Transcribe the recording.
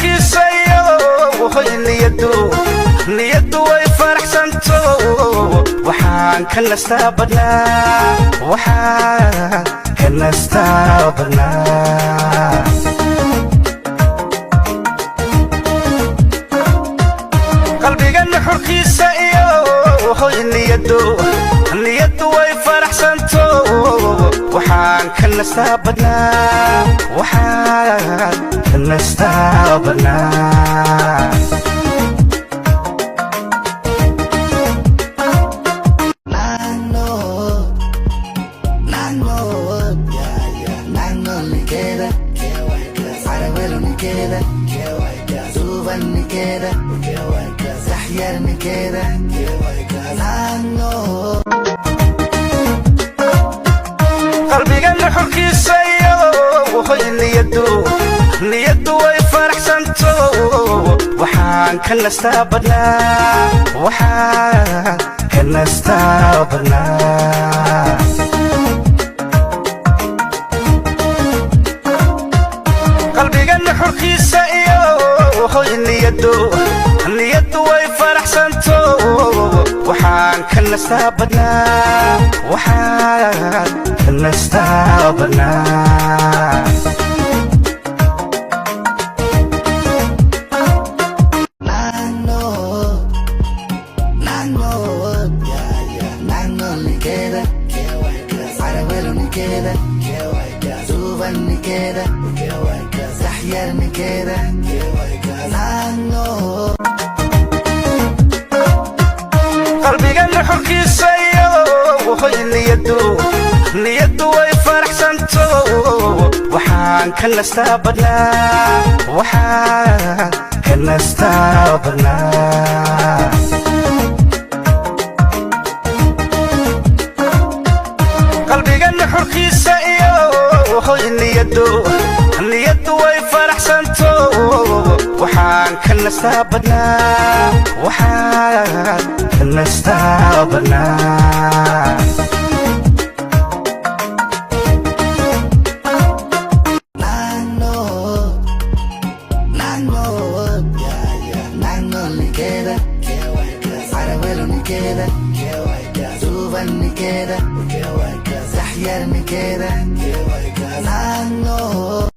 xulkiisayo hoy niyadu way faraxsanto waxaan ka nastaa badnaa qalbigan xulkiisayo hoy niyadu way faraxsanto waxaan ka nastaa badnaa qalbigan xulkiisayo hoy niyadu way faraxsanto waxaan ka nastaa badnaa qalbigan xulkiisayo hoy niyadu way faraxsanto waxaan ka nastaa badnaa qalbigan xulkiisayo hoy niyadu way faraxsanto waxaan ka nastaa badnaa qalbigan xulkiisayo hoy niyadu way faraxsanto waxaan ka nastaa badnaa Nano